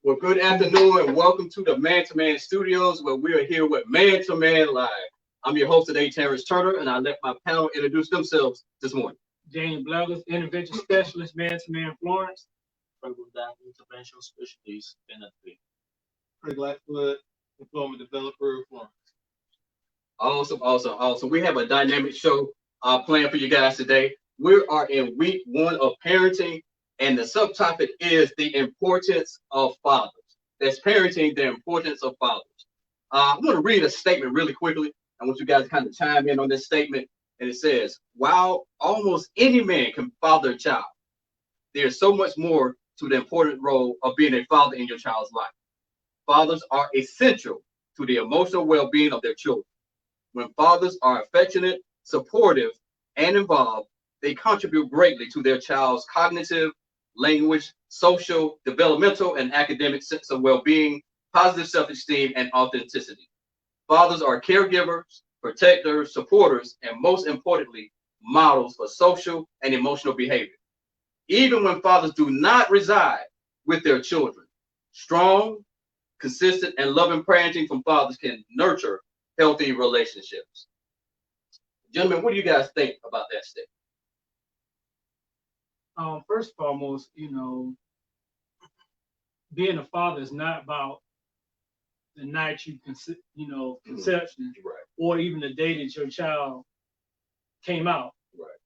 Well, good afternoon and welcome to the Man to Man Studios where we are here with Man to Man Live. I'm your host today, Terrence Turner, and I let my panel introduce themselves this morning. James Bloggers, Intervention Specialist, Man to Man Florence. Program that intervention specialist benefit. Craig Lightfoot, employment developer for Awesome. We have a dynamic show planned for you guys today. We are in week one of parenting, and the subtopic is the importance of fathers. That's parenting, the importance of fathers. I'm going to read a statement really quickly. I want you guys to kind of chime in on this statement. And it says, while almost any man can father a child, there's so much more to the important role of being a father in your child's life. Fathers are essential to the emotional well-being of their children. When fathers are affectionate, supportive, and involved, they contribute greatly to their child's cognitive, language, social, developmental, and academic sense of well-being, positive self-esteem, and authenticity. Fathers are caregivers, protectors, supporters, and most importantly, models for social and emotional behavior. Even when fathers do not reside with their children, strong, consistent, and loving parenting from fathers can nurture healthy relationships. Gentlemen, what do you guys think about that statement? First and foremost, being a father is not about the night conception, Right. or even the day that your child came out. Right.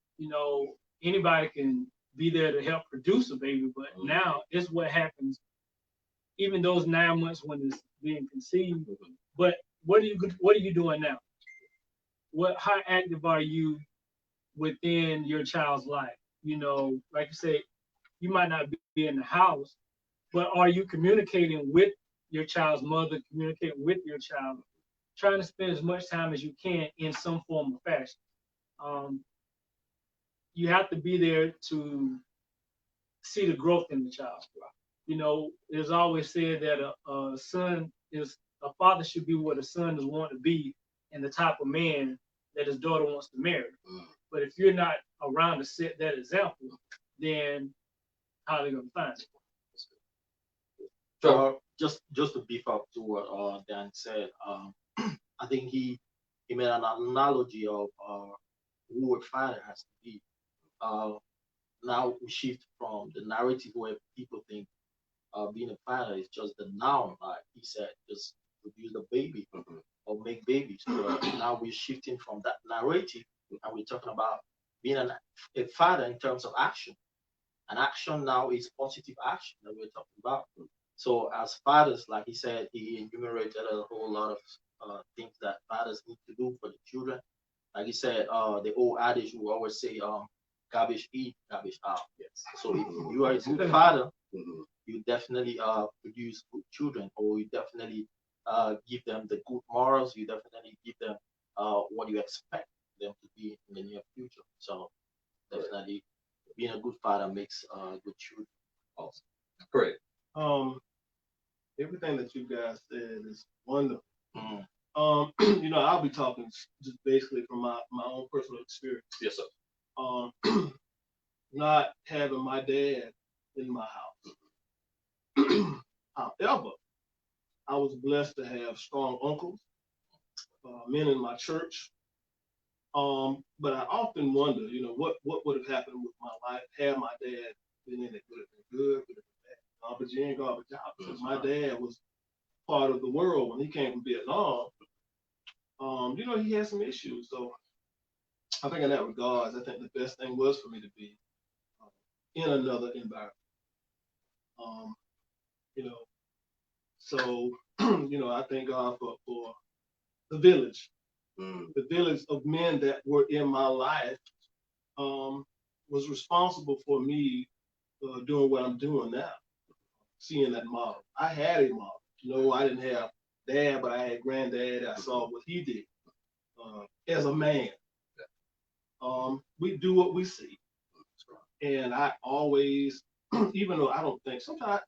Anybody can be there to help produce a baby, but now it's what happens, even those 9 months when it's being conceived. But what are you doing now? How active are you within your child's life? Like you say, you might not be in the house, but are you communicating with your child's mother, communicating with your child, trying to spend as much time as you can in some form or fashion? You have to be there to see the growth in the child. It's always said that a father should be what a son is wanting to be and the type of man that his daughter wants to marry. But if you're not around to set that example, then how are they going to find it? Just to beef up to what Dan said, I think he made an analogy of who a father has to be. Now we shift from the narrative where people think being a father is just the noun, like he said, just produce a baby or make babies. But now we're shifting from that narrative and we're talking about being a father in terms of action. And action now is positive action that we're talking about. So as fathers, like he said, he enumerated a whole lot of things that fathers need to do for the children. Like he said, the old adage we always say, garbage in, garbage out. Yes. So if you are a good father, you definitely produce good children, or you definitely give them the good morals. You definitely give them what you expect them to be in the near future. So definitely being a good father makes good children. Awesome. Great. everything that you guys said is wonderful. Mm. I'll be talking just basically from my own personal experience. Yes, sir. Not having my dad in my house. However, I was blessed to have strong uncles, men in my church. But I often wonder, what would have happened with my life had my dad been in it? Would it have been good? Would it have been bad? Garbage in, garbage out. Because my dad was part of the world when he came from Vietnam. He had some issues. So I think in that regards, I think the best thing was for me to be in another environment. You know, so I thank God for the village. The village of men that were in my life was responsible for me doing what I'm doing now, seeing that model. I had a model. I didn't have dad, but I had granddad. I saw what he did as a man. We do what we see. And I always, even though I don't think, sometimes,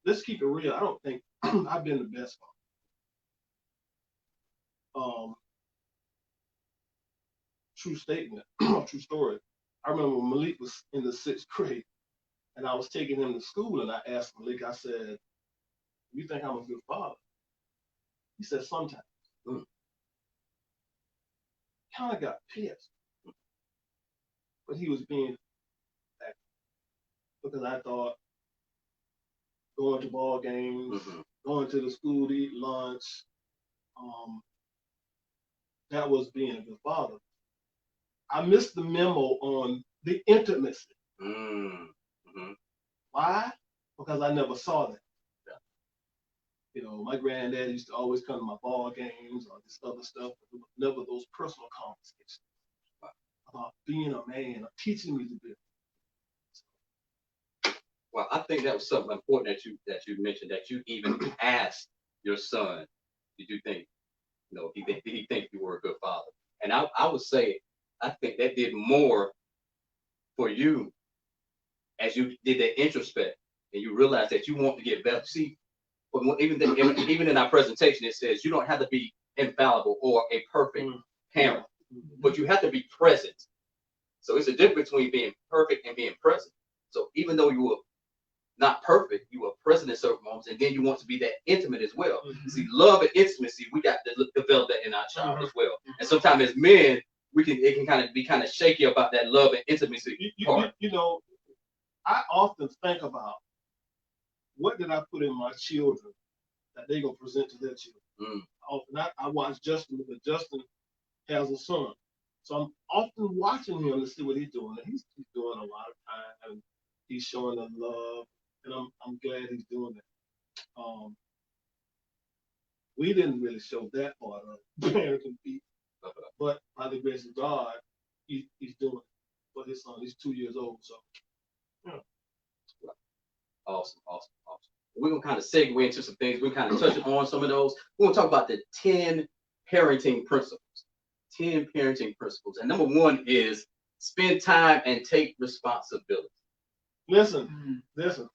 let's keep it real, I don't think I've been the best father. True statement, true story. I remember when Malik was in the 6th grade and I was taking him to school and I asked Malik, I said, You think I'm a good father? He said, sometimes. Mm. Kind of got pissed. But he was being active. Because I thought going to ball games, going to the school to eat lunch, that was being a good father. I missed the memo on the intimacy. Why? Because I never saw that. You know, my granddad used to always come to my ball games or this other stuff, but there was never those personal conversations about being a man or teaching me to be. Well, I think that was something important that you mentioned, that you even asked your son, did you think, you know, did he think you were a good father? And I would say, I think that did more for you as you did that introspect and you realized that you want to get better. See, even in our presentation, it says you don't have to be infallible or a perfect parent, but you have to be present. So it's a difference between being perfect and being present. So even though you were not perfect, you were present in certain moments, and then you want to be that intimate as well. See, love and intimacy, we got to develop that in our child as well. And sometimes as men, it can kind of be kind of shaky about that love and intimacy part. You know, I often think about what did I put in my children that they're gonna present to their children. I watch Justin because Justin has a son, so I'm often watching him to see what he's doing. And he's doing a lot of time, and he's showing them love, and I'm glad he's doing that. We didn't really show that part of parenting people, but by the grace of God, he's doing it for his son. He's 2 years old, so. Yeah. Awesome. We're gonna kind of segue into some things. We're kind of touching on some of those. We're gonna talk about the 10 parenting principles. 10 parenting principles. And number 1 is spend time and take responsibility. Listen. Listen.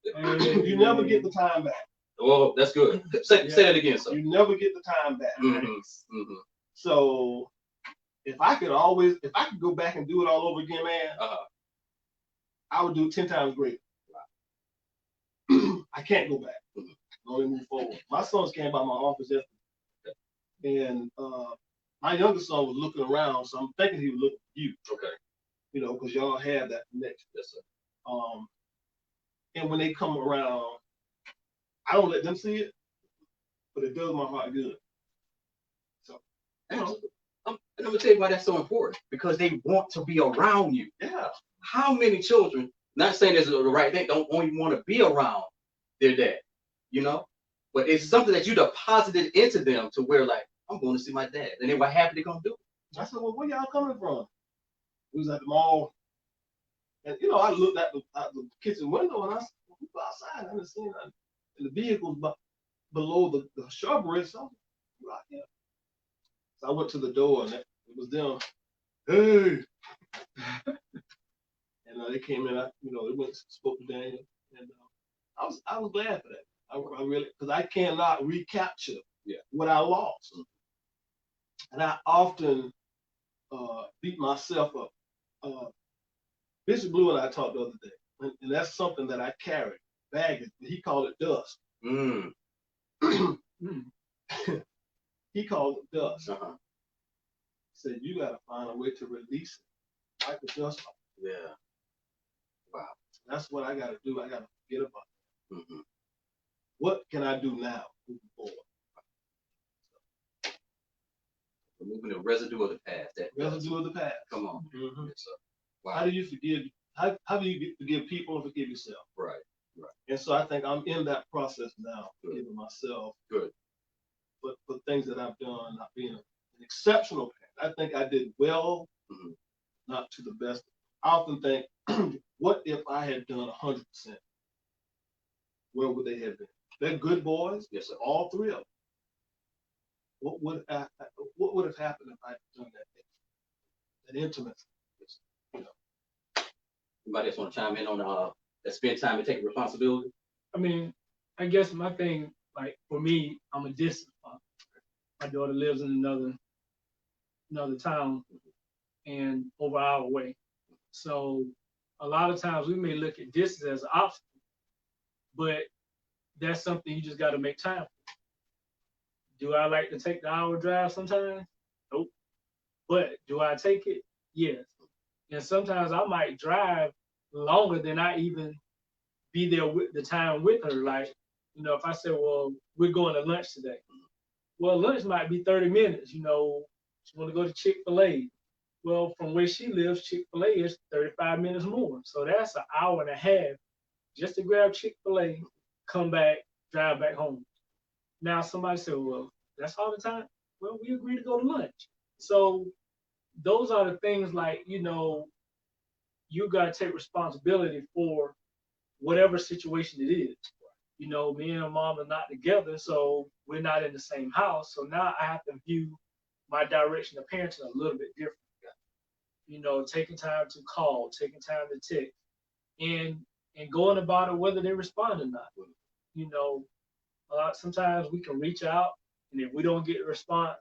You never get the time back. Oh, that's good. Say that again, sir. You never get the time back. So if I could go back and do it all over again, man, I would do it 10 times greater. I can't go back. I can only move forward. My sons came by my office yesterday, and my youngest son was looking around, so I'm thinking he was looking for you. Okay. You know, because y'all have that connection. Yes, sir. And when they come around, I don't let them see it, but it does my heart good. So, you know. I'm gonna tell you why that's so important, because they want to be around you. Yeah. How many children, not saying this is the right thing, don't only want to be around their dad, you know? But it's something that you deposited into them to where, like, I'm going to see my dad. And they were happy they're going to do it. I said, well, where y'all coming from? We was at the mall. And, you know, I looked at the kitchen window and I said, well, we go outside. I didn't see nothing. And the vehicles below the shrubbery. So I'm right here. So I went to the door and it was them. Hey. And they came in, they went and spoke to Daniel. And I was glad for that. I really, because I cannot recapture what I lost. And I often beat myself up. Bishop Blue and I talked the other day, and that's something that I carry, baggage. He called it dust. He called it dust. He said, you got to find a way to release it, like the dust off. Yeah. Wow. That's what I got to do. I got to forget about it. What can I do now moving forward? Removing the residue of the past. Residue of the past. Come on. Yes, sir. Wow. How do you forgive? How do you forgive people and forgive yourself? Right. And so I think I'm in that process now, forgiving myself. Good. But for things that I've done, not being an exceptional parent. I think I did well, not to the best. I often think, what if I had done 100%? Where would they have been? They're good boys. Yes, sir. All 3 of them. What would have happened if I had done that intimacy? Anybody else want to chime in on that spend time and take responsibility? I mean, I guess my thing, like for me, I'm a distant father. My daughter lives in another town and over our way. So a lot of times we may look at distance as an obstacle. but that's something you just got to make time for. Do I like to take the hour drive sometimes? Nope. But do I take it? Yes. And sometimes I might drive longer than I even be there with the time with her. Like, if I say, well, we're going to lunch today. Well, lunch might be 30 minutes. She want to go to Chick-fil-A. Well, from where she lives, Chick-fil-A is 35 minutes more. So that's an hour and a half just to grab Chick-fil-A, come back, drive back home. Now somebody said, well, that's all the time. Well, we agreed to go to lunch. So those are the things like, you got to take responsibility for whatever situation it is. Me and mom are not together, so we're not in the same house. So now I have to view my direction of parenting a little bit different. Taking time to call, taking time to text, and going about it whether they respond or not. Sometimes we can reach out, and if we don't get a response,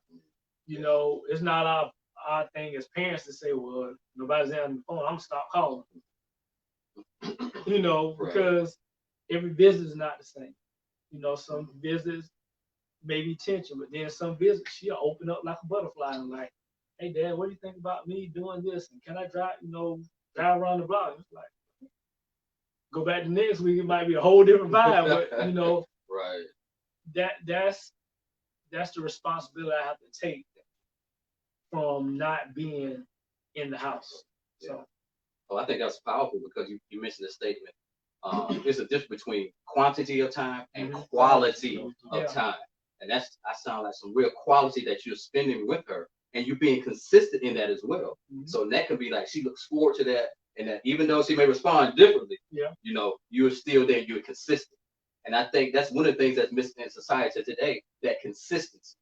it's not our thing as parents to say, well, nobody's answering the phone, I'm gonna stop calling. Because every visit is not the same. Some visits may be tension, but then some visits she'll open up like a butterfly and like, hey Dad, what do you think about me doing this? And can I drive around the block? It's like, go back to next week, it might be a whole different vibe, but right. That's the responsibility I have to take from not being in the house. So I think that's powerful because you mentioned a statement. There's a difference between quantity of time and quality of time. And I sound like some real quality that you're spending with her, and you're being consistent in that as well. So that could be like she looks forward to that, and that even though she may respond differently, you're still there, you're consistent. And I think that's one of the things that's missing in society today, that consistency,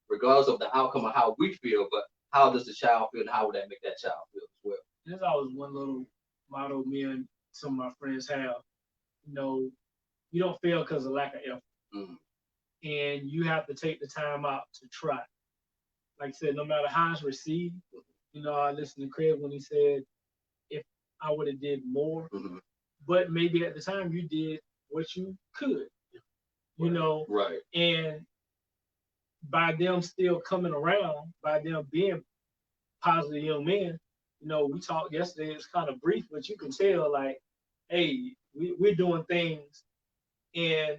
regardless of the outcome of how we feel, but how does the child feel and how would that make that child feel as well? There's always one little motto me and some of my friends have. You don't fail because of lack of effort. And you have to take the time out to try. Like I said, no matter how it's received, I listened to Craig when he said, if I would have did more, but maybe at the time you did what you could, Right. And by them still coming around, by them being positive young men, we talked yesterday, it's kind of brief, but you can tell like, hey, we're doing things, and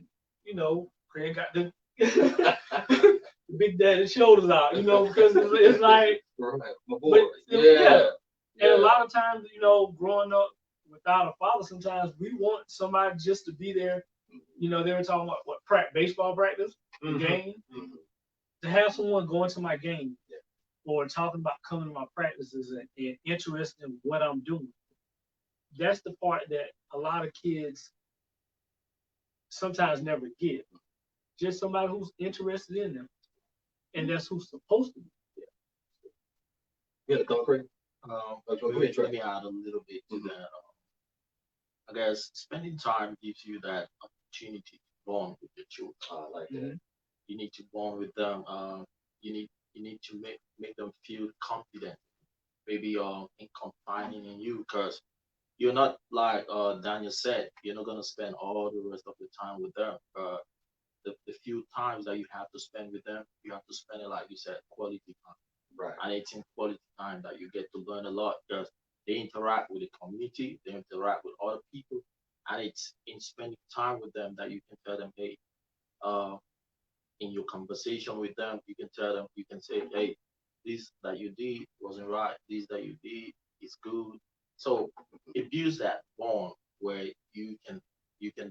Craig got the big daddy shoulders out, because it's like, right. And a lot of times, growing up without a father, sometimes we want somebody just to be there. They were talking about baseball practice, game, to have someone going to my game or talking about coming to my practices and interested in what I'm doing. That's the part that a lot of kids sometimes never get. Just somebody who's interested in them, and that's who's supposed to be. Go Craig. Let me add a little bit to that. I guess spending time gives you that opportunity to bond with your children. Like that. You need to bond with them. You need to make them feel confident. Maybe in confiding in you, because you're not like Daniel said. You're not gonna spend all the rest of the time with them. The few times that you have to spend with them, you have to spend it, like you said, quality time. Right. And it's in quality time that you get to learn a lot, because they interact with the community, they interact with other people, and it's in spending time with them that you can tell them, hey, in your conversation with them, you can tell them, you can say, hey, this that you did wasn't right, this that you did is good. So it builds that bond where you can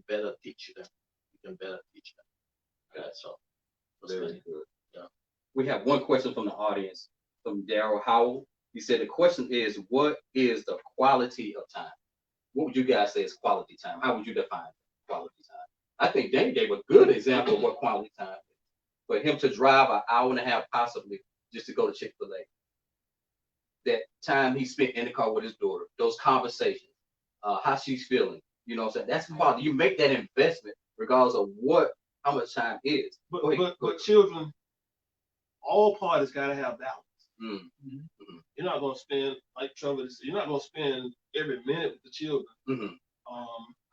better teach them. You can better teach them. Yeah, so very good. Yeah. We have one question from the audience from Daryl Howell. He said the question is, what is the quality of time? What would you guys say is quality time? How would you define quality time? I think Danny gave a good example of what quality time is. For him to drive an hour and a half possibly just to go to Chick-fil-A. That time he spent in the car with his daughter, those conversations, how she's feeling. What I'm saying? That's quality. You make that investment regardless of how much time is. But children, all parties gotta have balance. You're not gonna spend, like Trevor said, you're not gonna spend every minute with the children.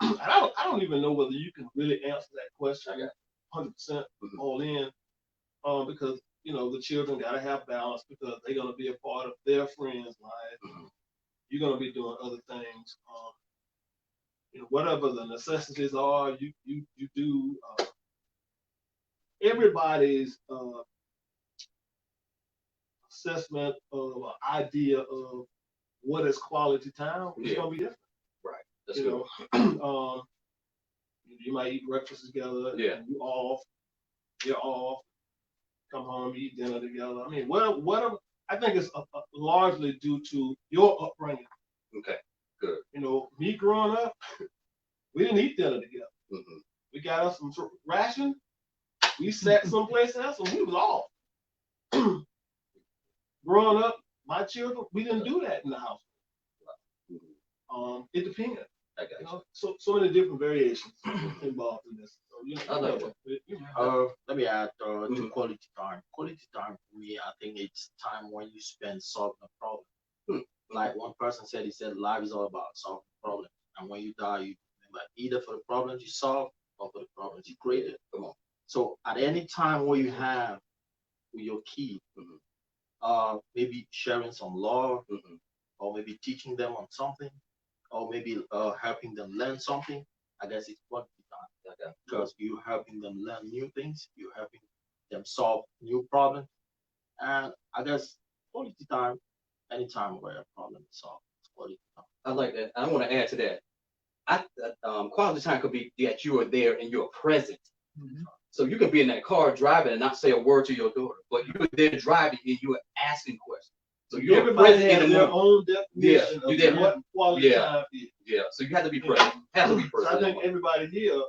and I don't even know whether you can really answer that question. I got 100% all in, because the children got to have balance because they're gonna be a part of their friends' life. You're gonna be doing other things. Whatever the necessities are, you do. Everybody's assessment of idea of what is quality time is gonna be different. Right. That's You good. know, you might eat breakfast together. Yeah. And you off. You're off. Come home, eat dinner together. I mean, whatever. I think it's largely due to your upbringing. Okay. Good. Me growing up, we didn't eat dinner together. Mm-hmm. We got us some ration. We sat someplace else and we was off. Growing up, my children, we didn't do that in the house. It depends. I got you. So many different variations involved in this. So, I like that. Let me add to quality time. Quality time for me, I think it's time when you spend solving a problem. Like one person said, he said life is all about solving problems. And when you die, you remember either for the problems you solve or for the problems you created. Come on. So at any time where you have with your kid, maybe sharing some love, or maybe teaching them on something, or maybe helping them learn something, I guess it's quality time. Because you're helping them learn new things, you're helping them solve new problems. And I guess quality time, anytime where a problem is solved, it's quality time. I like that. I want to add to that. Quality time could be that you are there and you're present. So you can be in that car driving and not say a word to your daughter, but you're there driving and you're asking questions. So you're everybody present has in the their moment. own definition of what quality time is. Yeah. So you have to be present. Have to be present. So I think everybody here,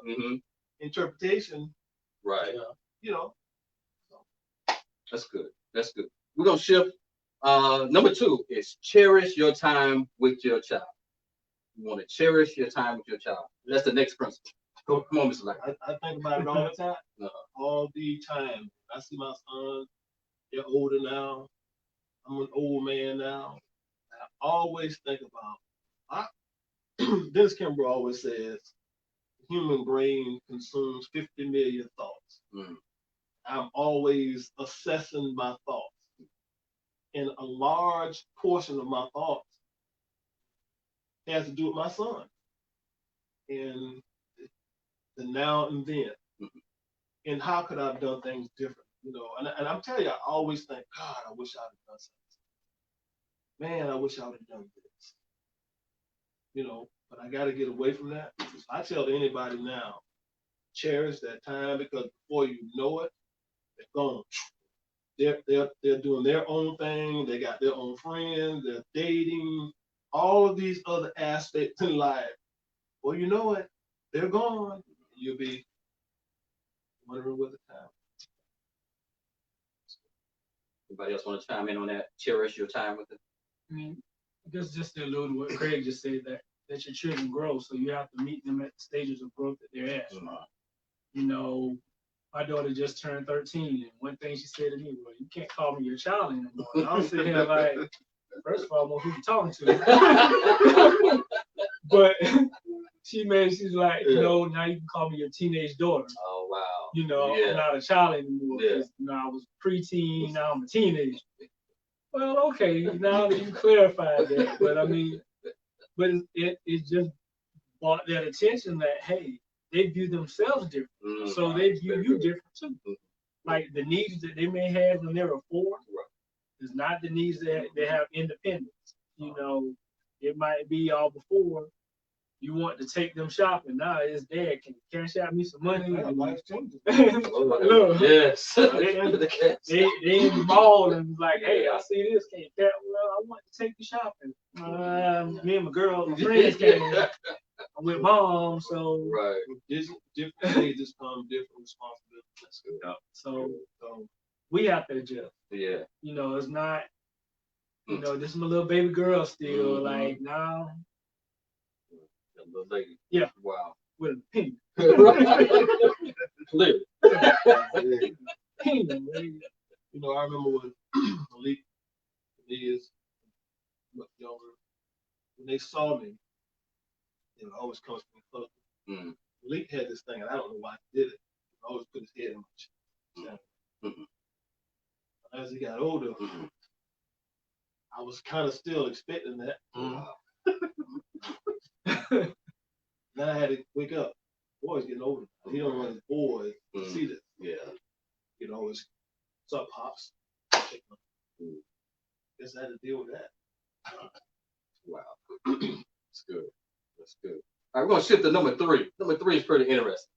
interpretation, right. That's good. That's good. We're gonna shift. Number 2 is cherish your time with your child. You want to cherish your time with your child. That's the next principle. Come on, Mr. Lang. I think about it all the time. All the time. I see my son, they're older now. I'm an old man now. And I always think about, Dennis Kimbrough always says, the human brain consumes 50 million thoughts. I'm always assessing my thoughts. And a large portion of my thoughts has to do with my son. And the now and then. And how could I have done things different? And I'm telling you, I always think, God, I wish I'd have done something. Man, I wish I would have done this. But I got to get away from that. I tell anybody now, cherish that time because before you know it, they're gone. They're doing their own thing. They got their own friends. They're dating. All of these other aspects in life. Well, you know what? They're gone. You'll be wondering what the time. Anybody else want to chime in on that? Cherish your time with it. I mean, I guess just to allude to what Craig just said, that your children grow, so you have to meet them at the stages of growth that they're at. My daughter just turned 13, and one thing she said to me was, "You can't call me your child anymore." And I'm sitting here like, first of all, I know who you're talking to. But she's like, now you can call me your teenage daughter. Oh, wow. I'm not a child anymore. Yeah. I was preteen, now I'm a teenager. Well, okay, now that you clarified that, but I mean, it just brought that attention that, hey, they view themselves different. So they view you different too. Like the needs that they may have when they're 4 is not the needs that they have independence. It might be all before you want to take them shopping. Now it's dad, can cash out me some money? Life's changing. Look, yes. they in the mall and like, hey, I see this. Can't that? Well, I want to take you shopping. Me and my friends came. I'm with mom, so right. Different ages come different responsibilities. That's good. So we have to adjust. Yeah. It's not. This is my little baby girl still. Like now. Little lady. Yeah. Wow. With an opinion. Clearly. I remember when Malik is much younger, when they saw me, it always comes from close. Mm. Malik had this thing, and I don't know why he did it. He always put his head in my chest. As he got older, I was kind of still expecting that. Then I had to wake up. Boy's getting older. He don't want his boys to see this. Yeah. You know, it's what's up, pops. Guess I had to deal with that. Wow. That's good. That's good. All right, we're gonna shift to number 3. Number 3 is pretty interesting.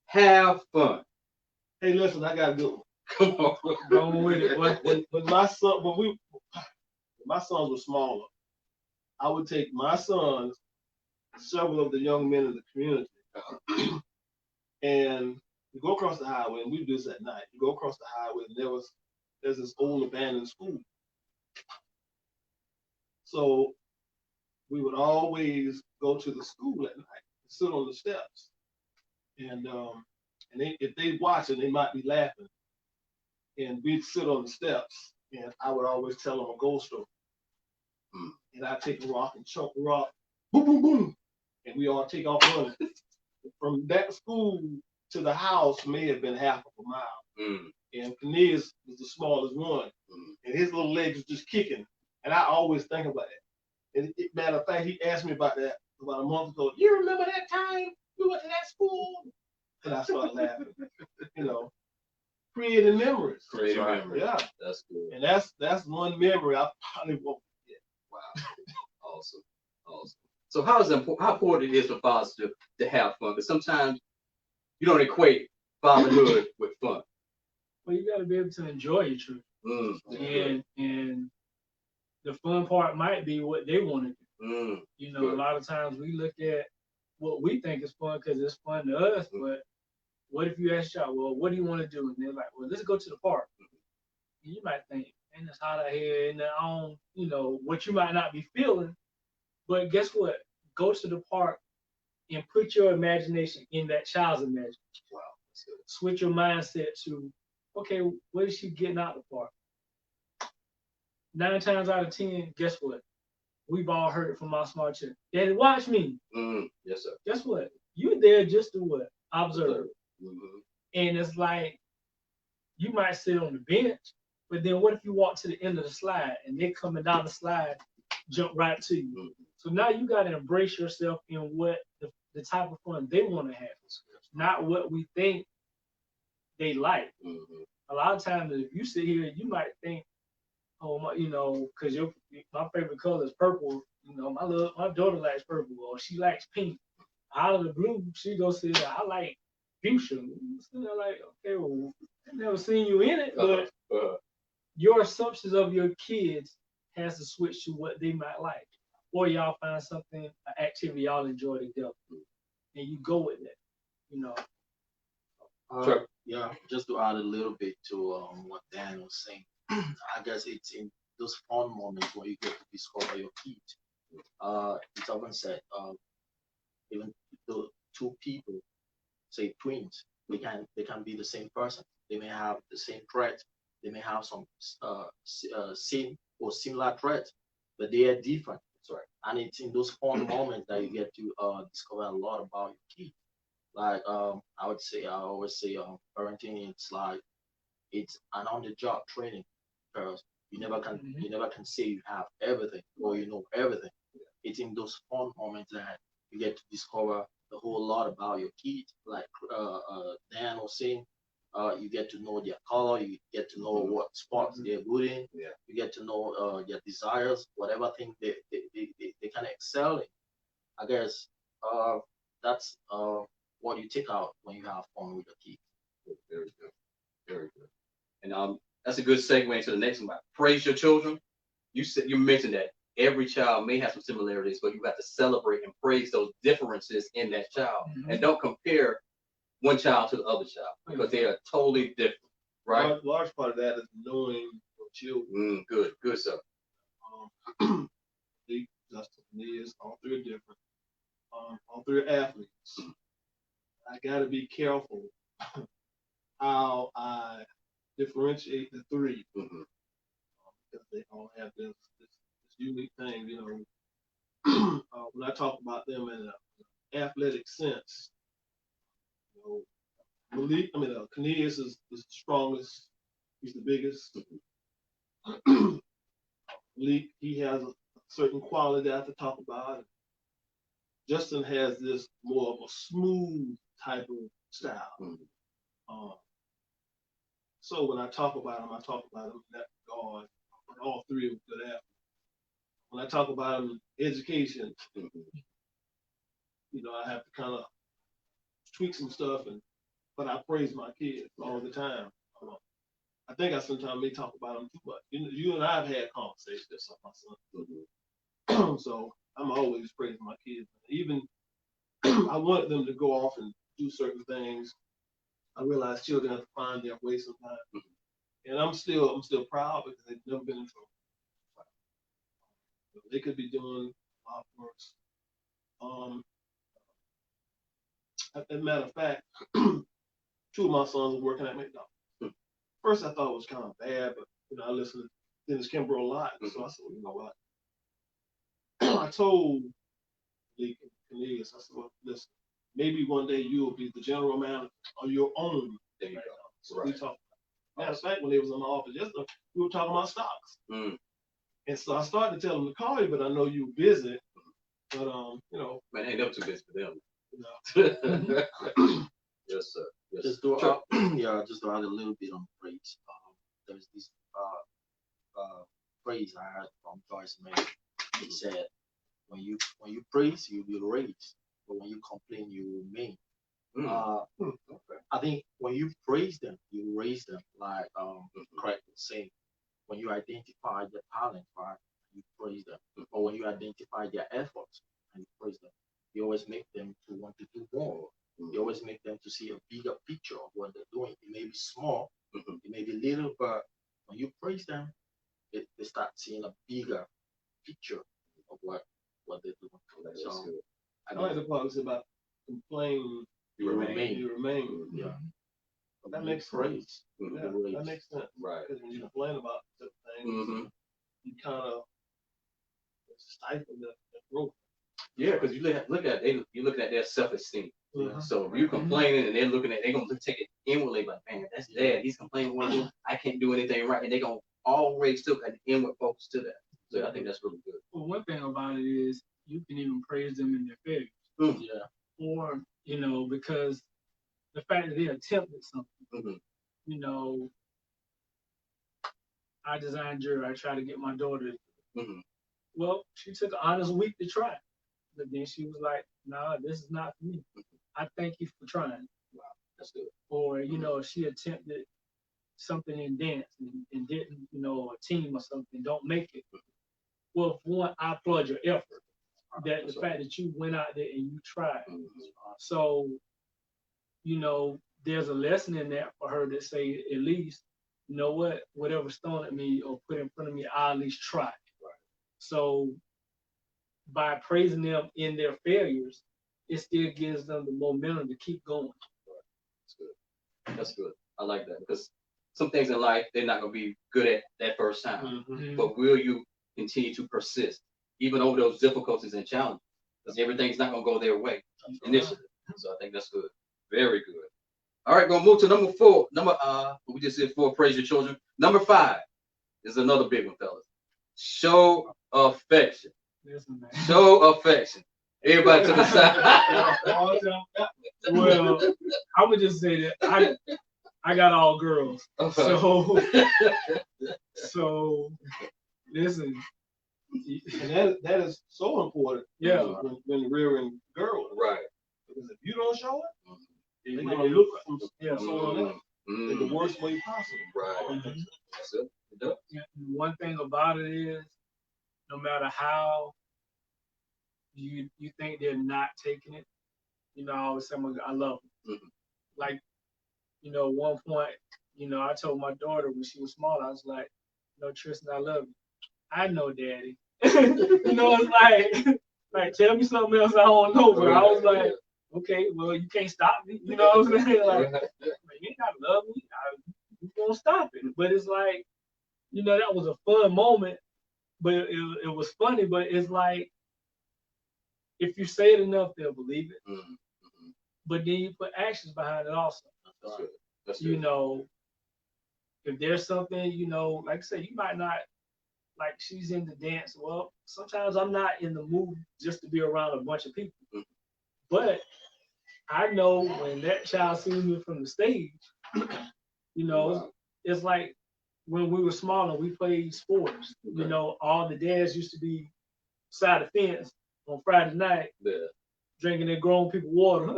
Have fun. Hey, listen, I got a good one. Come on. Go with it. When my son, when my sons were smaller, I would take my sons, several of the young men in the community, and we go across the highway, and we do this at night. You go across the highway, and there's this old abandoned school. So we would always go to the school at night, sit on the steps, and if they watching, they might be laughing, and we'd sit on the steps, and I would always tell them a ghost story. And I'd take a rock and chuck a rock, boom, boom, boom, and we all take off running. From that school to the house may have been half of a mile. And Phineas was the smallest one, and his little legs was just kicking. And I always think about it. And matter of fact, he asked me about that about a month ago. You remember that time we went to that school? And I started laughing. You know, creating memories. Creating memories. Yeah, That's good. and that's one memory I probably won't forget. Wow. Awesome. So how important it is for fathers to have fun? Because sometimes you don't equate fatherhood with fun. Well, you got to be able to enjoy your children, and the fun part might be what they want to do. You know, a lot of times we look at what we think is fun because it's fun to us, but what if you ask y'all, well, what do you want to do? And they're like, well, let's go to the park. And you might think, man, it's hot out here, and I don't, you know, what you might not be feeling. But guess what? Go to the park and put your imagination in that child's imagination. Wow. Switch your mindset to, okay, what is she getting out of the park? 9 times out of 10, guess what? We've all heard it from our smart children. Daddy, watch me. Yes, sir. Guess what? You're there just to what? Observe. And it's like, you might sit on the bench, but then what if you walk to the end of the slide and they're coming down the slide, jump right to you? So now you got to embrace yourself in what the type of fun they want to have, not what we think they like. A lot of times, if you sit here, you might think, oh my, you know, because my favorite color is purple. You know, my daughter likes purple, or she likes pink. Out of the blue, she goes say, I like fuchsia. So they're like, okay, well, I've never seen you in it, but your assumptions of your kids has to switch to what they might like, or y'all find something, an activity y'all enjoy together, and you go with it. You know. Sure. Yeah, just to add a little bit to what Dan was saying, I guess it's in those fun moments where you get to discover your kids. It's often said, even the 2 people, say twins, they can be the same person. They may have the same trait. They may have some same or similar traits, but they are different. Sorry. And it's in those fun moments that you get to discover a lot about your kids. Like I always say, parenting, it's an on-the-job training, because you never can say you have everything or you know everything. It's in those fun moments that you get to discover a whole lot about your kids. Like Dan was saying, you get to know their color, you get to know what sports they're good in, you get to know their desires, whatever thing they can excel in. I guess that's what you take out when you have fun with your kids. Very good. Very good. And that's a good segue into the next one. Praise your children. You mentioned that every child may have some similarities, but you got to celebrate and praise those differences in that child, and don't compare one child to the other child, because they are totally different, right? Large part of that is knowing your children. Good stuff. Justin is all 3 are different. All 3 are athletes. I got to be careful how I differentiate the 3, because they all have this unique thing. You know, when I talk about them in an athletic sense, Cornelius is the strongest. He's the biggest. Malik, he has a certain quality that I have to talk about. Justin has this more of a smooth type of style. So when I talk about him in that regard. All three of good athletes. When I talk about him education, I have to kind of tweak some stuff, but I praise my kids all the time. I think I sometimes may talk about them too much. You and I have had conversations about my son. So I'm always praising my kids. Even I wanted them to go off and do certain things. I realize children have to find their way sometimes. And I'm still proud because they've never been in trouble. They could be doing a lot worse. As a matter of fact, two of my sons are working at McDonald's. First, I thought it was kind of bad, but I listened to Dennis Kimbrough a lot, so I said, well, you know what? I told Cornelius, I said, well, listen, maybe one day you will be the general manager of your own. There you go. So we talked. Matter of fact, when they was in the office yesterday, we were talking about stocks. And so I started to tell them to call you, but I know you were busy. But man, ain't never too busy for them. Yes, sir. Yes, just to add a little bit on praise. There's this phrase I heard from Joyce May. He said, when you praise, you will raise, but when you complain, you remain. I think when you praise them, you raise them, like Craig was saying. When you identify their talent, right, you praise them. Or when you identify their efforts and you praise them, you always make them to want to do more. You always make them to see a bigger picture of what they're doing. It may be small, it may be little, but when you praise them, they start seeing a bigger picture of what they're doing. So I like the part about complaining. You remain. You remain. Yeah. That makes praise. Yeah, that makes sense. Right. Because when you complain about certain things, you kind of stifle the growth. Yeah, because you look at you looking at their self-esteem. So if you complaining and they're gonna take it inwardly, like, man, that's dad. He's complaining what I do. I can't do anything right, and they're gonna always took an inward focus to that. So I think that's really good. Well, one thing about it is you can even praise them in their failures. Yeah. Or, because the fact that they attempted something, I designed jewelry. I tried to get my daughter. Well, she took an honest week to try, but then she was like, "Nah, this is not for me. I thank you for trying." Wow, that's good. Or she attempted something in dance and didn't, a team or something, don't make it. Well, for one, I applaud your effort. That the fact that you went out there and you tried. So, there's a lesson in that for her to say, at least, you know what, whatever's thrown at me or put in front of me, I at least try. Right. So by praising them in their failures, it still gives them the momentum to keep going. That's good. That's good. I like that, because some things in life, they're not going to be good at that first time. But will you continue to persist, even over those difficulties and challenges? Because everything's not going to go their way initially. So I think that's good. Very good. All right, gonna move to number 4. We just did 4, praise your children. Number 5 is another big one, fellas. Show affection. Listen, man. Show affection. Everybody to the side. Well, I would just say that I got all girls. So listen. And that is so important. Yeah. When rearing girls. Right. Because if you don't show it, they're gonna They look from someone else in the Mm. worst way possible. Right. That's it. Yeah, one thing about it is, no matter how you think they're not taking it, I always say I love them. Like, one point, I told my daughter when she was small, I was like, Tristan, I love you. I know, Daddy. It's like tell me something else I don't know. But I was like, okay, well, you can't stop me. You know what I'm saying? Like, you ain't gotta love me. You won't stop it. But it's like, that was a fun moment. But it was funny. But it's like, if you say it enough, they'll believe it. But then you put actions behind it also. That's good. That's You good. know, if there's something, like I said, you might not like she's in the dance. Well, sometimes I'm not in the mood just to be around a bunch of people. Mhm. But I know when that child sees me from the stage, Wow. it's like when we were smaller, we played sports. Okay. All the dads used to be side the fence on Friday night Yeah. drinking their grown people water.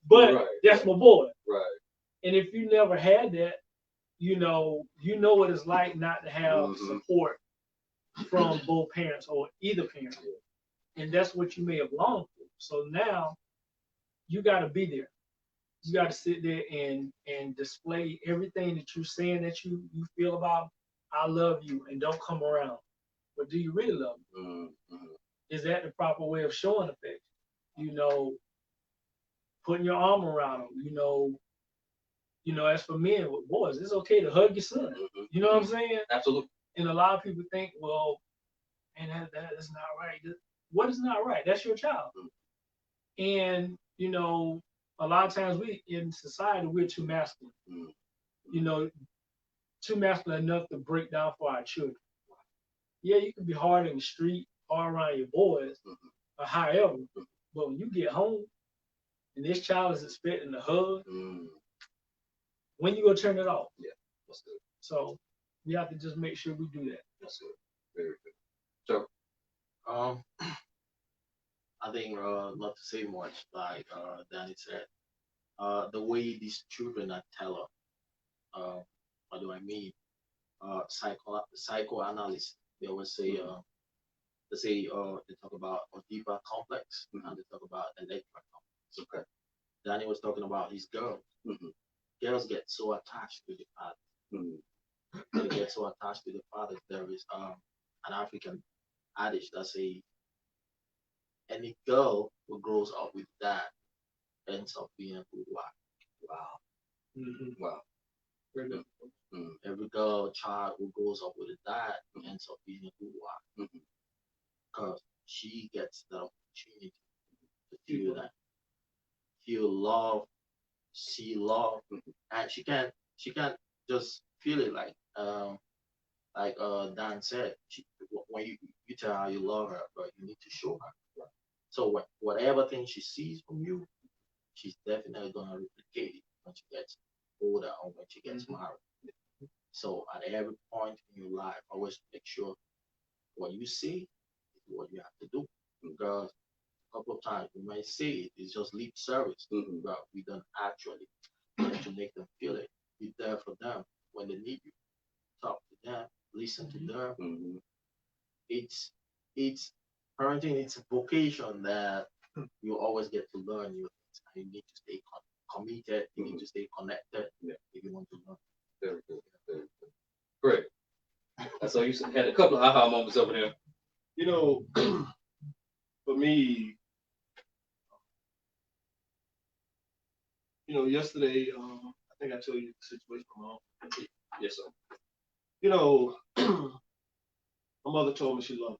But Right, that's my boy. Right. And if you never had that, you know what it's like not to have Mhm. support from both parents or either parent. And that's what you may have longed for. So now you got to be there. You got to sit there and display everything that you're saying that you feel about. I love you and don't come around. But do you really love me? Mm-hmm. Is that the proper way of showing affection? Putting your arm around them. As for men with boys, it's okay to hug your son. Mm-hmm. You know what I'm saying? Absolutely. And a lot of people think, well, and that is not right. What is not right? That's your child. And a lot of times we in society we're too masculine. Mm-hmm. Too masculine enough to break down for our children. Yeah, you can be hard in the street, hard around your boys, or however. But when you get home and this child is expecting a hug, when you gonna turn it off? Yeah, that's good. So we have to just make sure we do that. That's good. Very good. So, I think not to say much, like Danny said, the way these children are tell us, what do I mean? Psychoanalysis. They always say, they talk about a deeper complex, and they talk about electric complex. okay. Danny was talking about his girls. Girls get so attached to the father. They get so attached to the fathers. There is an African adage that say any girl who grows up with dad ends up being a good wife. Wow. Wow. Very good. Every girl child who grows up with a dad ends up being a good wife because she gets the opportunity to feel love, see love, and she can just feel it like Dan said. When you tell her you love her, but you need to show her. So whatever thing she sees from you, she's definitely gonna replicate it when she gets older or when she gets married. So at every point in your life, always make sure what you say is what you have to do. Because a couple of times we might say it's just lip service, but we don't actually get to make them feel it. Be there for them when they need you. Talk to them, listen to them. It's parenting. It's a vocation that you always get to learn new things. And you need to stay committed. You need to stay connected if you want to learn. Very good. Very good. Great. So you had a couple of aha moments over there. For me, yesterday, I think I told you the situation with my uncle. Yes, sir. My mother told me she loved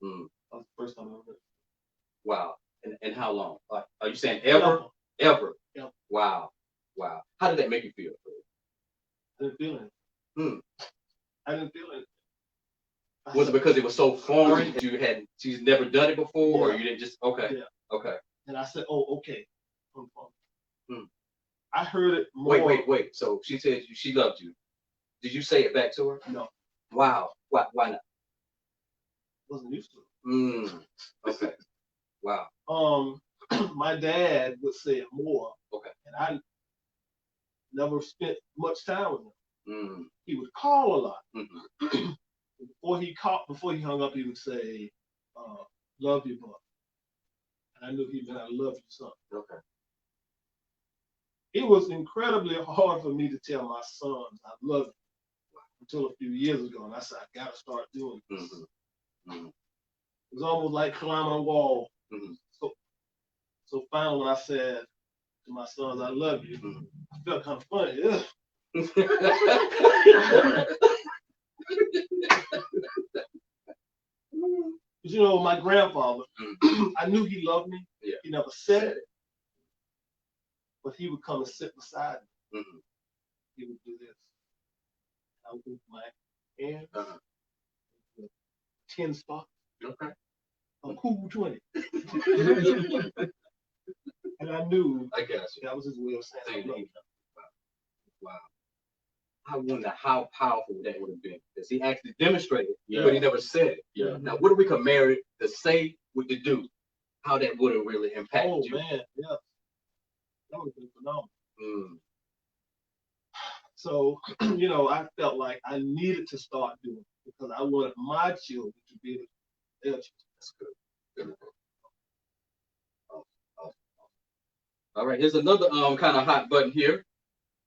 me. Mm. That was the first time I heard it. Wow. And how long? Are you saying ever? Ever? Yeah. Wow. Wow. How did that make you feel? I didn't feel anything. I didn't feel anything. Was it because it was so foreign? She's never done it before, or you didn't just okay? Yeah. Okay. And I said, "Oh, okay." I heard it more. Wait. So she said she loved you. Did you say it back to her? No. Wow. Why not? Wasn't used to it. Okay. Wow. My dad would say it more. Okay. And I never spent much time with him. Mm. He would call a lot. Before he hung up, he would say, "Love you, brother." And I knew he meant I love you, son. Okay. It was incredibly hard for me to tell my sons I love you until a few years ago, and I said I gotta start doing this. It was almost like climbing a wall. So finally, when I said to my sons I love you, I felt kind of funny. Because my grandfather, I knew he loved me. Yeah. He never said it, but but he would come and sit beside me. Mm-hmm. He would do this. I would put my hand, 10 spots, Okay. a cool 20. And I knew I got you. that was his way of saying, "Look, Wow. I wonder how powerful that would have been. Because he actually demonstrated, Yeah. but he never said it. Yeah. Now, what if we compare it to say with the do? How that would have really impacted oh you? man, yeah, that would have been phenomenal." Mm. So, I felt like I needed to start doing it because I wanted my children to be able to their children. That's good. Good. All right, here's another kind of hot button here.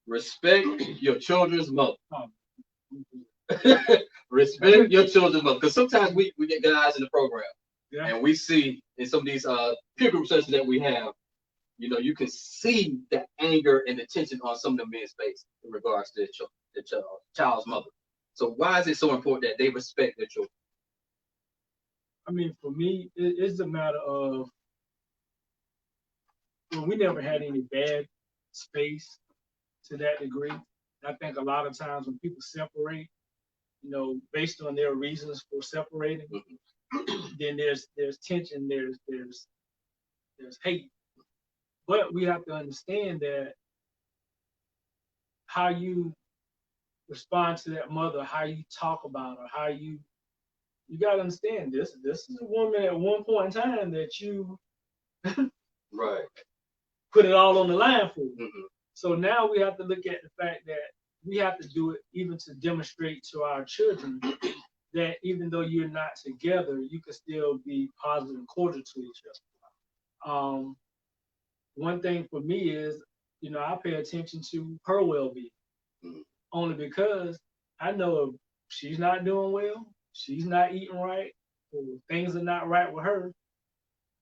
Respect your children's mother. Respect your children's mother. Because sometimes we get guys in the program and we see in some of these peer group sessions that we have, you can see the anger and the tension on some of the men's face in regards to the child's mother. So why is it so important that they respect their children? I mean, for me, it's a matter of, we never had any bad space to that degree. I think a lot of times when people separate, based on their reasons for separating, then there's tension, there's hate. But we have to understand that how you respond to that mother, how you talk about her, how you got to understand this is a woman at one point in time that you Right. put it all on the line for. Mm-hmm. So now we have to look at the fact that we have to do it even to demonstrate to our children that even though you're not together, you can still be positive and cordial to each other. One thing for me is, I pay attention to her well-being, only because I know if she's not doing well, she's not eating right, or things are not right with her,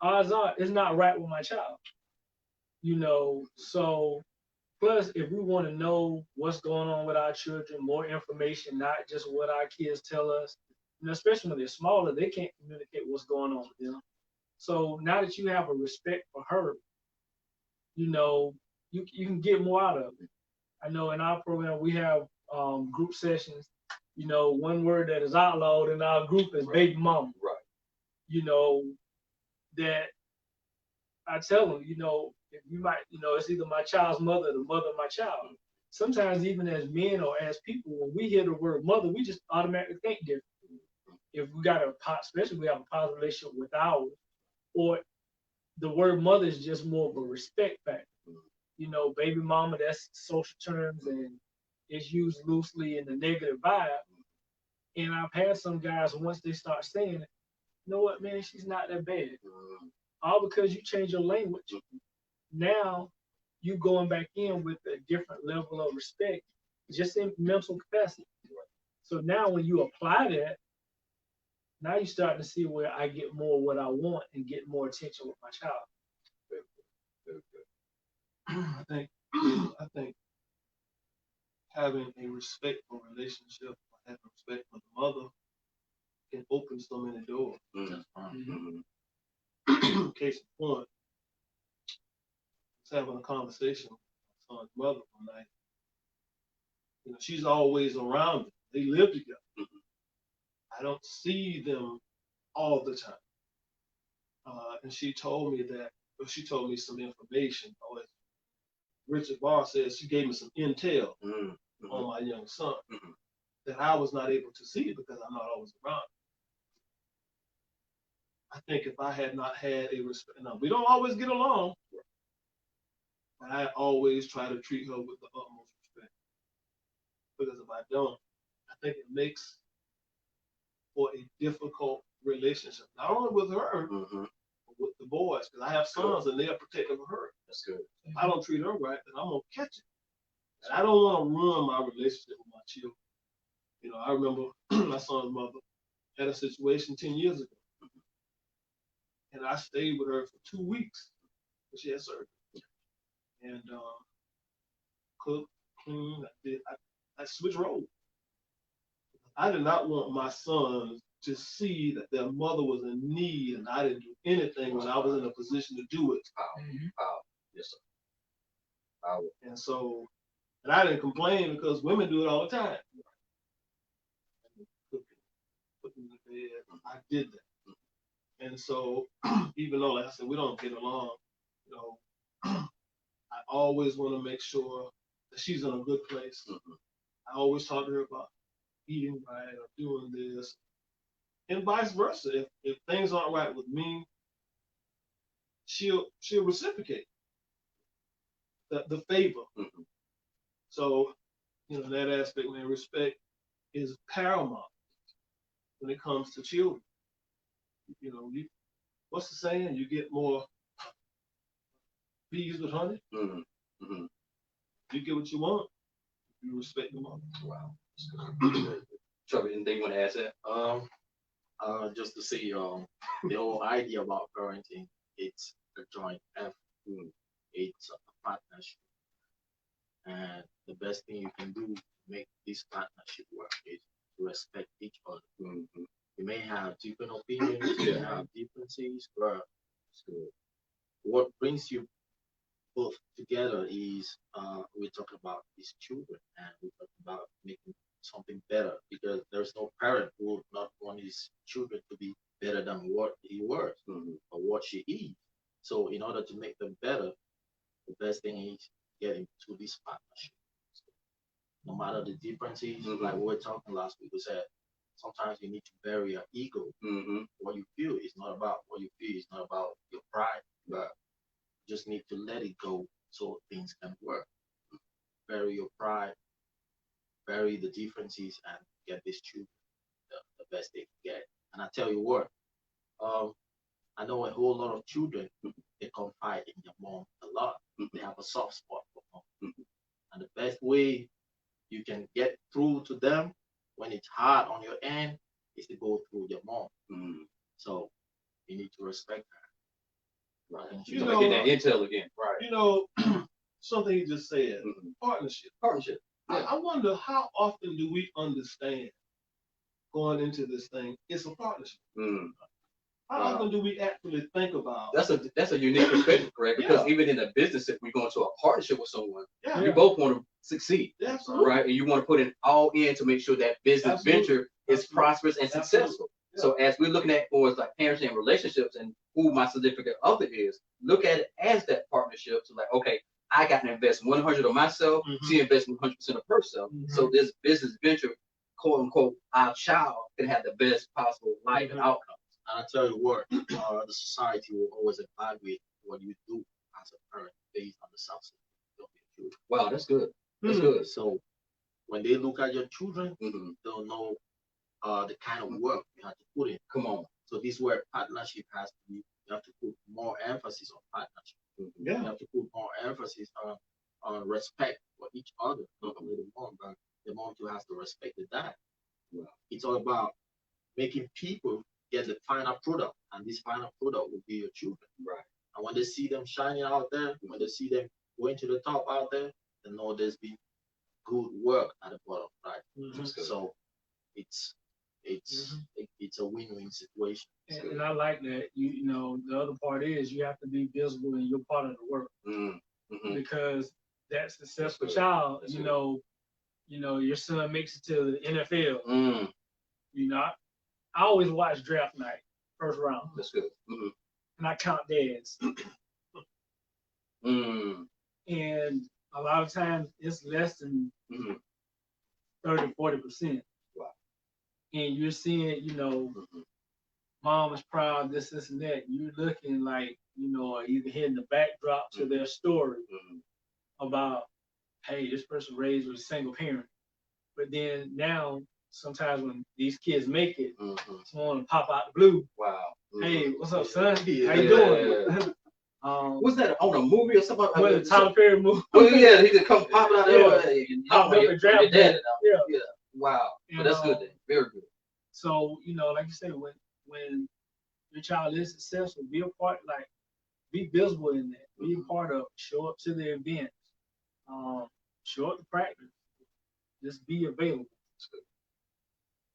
odds are it's not right with my child. So plus if we want to know what's going on with our children, more information, not just what our kids tell us, especially when they're smaller, they can't communicate what's going on with them. So now that you have a respect for her, you can get more out of it. I know in our program we have group sessions. One word that is outlawed in our group is baby mama. Right. That I tell them, if you might, it's either my child's mother or the mother of my child. Sometimes even as men or as people, when we hear the word mother, we just automatically think different. If we got especially if we have a positive relationship with ours, or the word mother is just more of a respect factor. Baby mama, that's social terms and it's used loosely in the negative vibe. And I've had some guys, once they start saying it, you know what, man, she's not that bad. All because you change your language. Now you going back in with a different level of respect, just in mental capacity. So now when you apply that, now you're starting to see where I get more what I want and get more attention with my child. I think having a respectful relationship, or having respect for the mother, can open so many doors. Mm-hmm. Case in point, I was having a conversation with my son's mother one night. She's always around me. They live together. I don't see them all the time. And she told me some information. Richard Barr says she gave me some intel on my young son that I was not able to see because I'm not always around. I think if I had not had a respect, now we don't always get along, but I always try to treat her with the utmost respect. Because if I don't, I think it makes for a difficult relationship, not only with her, but with the boys. Because I have sons and they are protective of her. That's good. If I don't treat her right, then I'm gonna catch it. And I don't want to ruin my relationship with my children. I remember my son's mother had a situation 10 years ago. And I stayed with her for 2 weeks when she had surgery. And cooked, cleaned, I switched roles. I did not want my sons to see that their mother was in need and I didn't do anything when I was in a position to do it. Wow. Yes, sir. Wow. And so, and I didn't complain because women do it all the time. Cooking, putting in the bed, I did that. And so, even though, like I said, we don't get along, you know, I always want to make sure that she's in a good place. I always talk to her about eating right or doing this, and vice versa. If things aren't right with me, she'll reciprocate the favor. So, you know, that aspect, man, respect is paramount when it comes to children. You know, what's the saying? You get more bees with honey. You get what you want. You respect the mother. Wow. Trevor, anything you want to add to that? Just to say, the whole idea about parenting, it's a joint effort. It's a partnership. And the best thing you can do to make this partnership work is to respect each other. You may have different opinions, you may have differences, but what brings you both together is we talk about these children, and we talk about making something better, because there's no parent who would not want his children to be better than what he was or what she is. So in order to make them better, the best thing is getting to this partnership. So no matter the differences, like we were talking last week, we said sometimes you need to bury your ego. What you feel is not about what you feel, it's not about your pride, but you just need to let it go so things can work. Bury your pride, bury the differences, and get this children the best they can get. And I tell you what, I know a whole lot of children, they confide in their mom a lot. They have a soft spot for mom. And the best way you can get through to them when it's hard on your end is to go through your mom. So you need to respect her. Right. You So know, get that intel again. Right. You know, something you just said, partnership. Partnership. Yeah. I wonder how often do we understand going into this thing, it's a partnership. How often do we actually think about? That's a unique perspective, correct? Because even in a business, if we go into a partnership with someone, you both want to succeed, right? And you want to put it all in to make sure that business venture is prosperous and successful. So as we're looking at for like parenting and relationships and who my significant other is, look at it as that partnership. So like, okay, I got to invest 100 of myself. She invests 100% of herself. So this business venture, quote unquote, our child can have the best possible life and outcome. And I tell you what, the society will always evaluate what you do as a parent based on the success of your children. Wow, that's good. That's good. So when they look at your children, they'll know the kind of work you have to put in. Come on. So this is where partnership has to be. You have to put more emphasis on partnership. You have to put more emphasis on respect for each other, not only the mom, but the mom too has to respect the dad. It's all about making people get the final product, and this final product will be your children. Right. And when they see them shining out there, when they see them going to the top out there, they know there's been good work at the bottom, right? So it's a win-win situation. And I like that. You know, the other part is you have to be visible in your part of the work, because that successful child, you know, your son makes it to the NFL. You know, I always watch draft night, first round. That's good. And I count dads. And a lot of times it's less than 30, 40%. Wow. And you're seeing, you know, mom is proud, this, and that. You're looking like, you know, either hitting the backdrop to their story about, hey, this person raised with a single parent. But then now, sometimes when these kids make it, someone will pop out the blue. Wow. Hey, what's up, son? How you doing? Was that on a movie or something? Was it Tyler Perry movie? Oh yeah, he could come pop out there. Popped up and draft Yeah. Wow. But that's good then. Very good. So, you know, like you said, when your child is successful, be a part, like, be visible in that. Be a part of it. Show up to the events. Show up to practice. Just be available. That's good.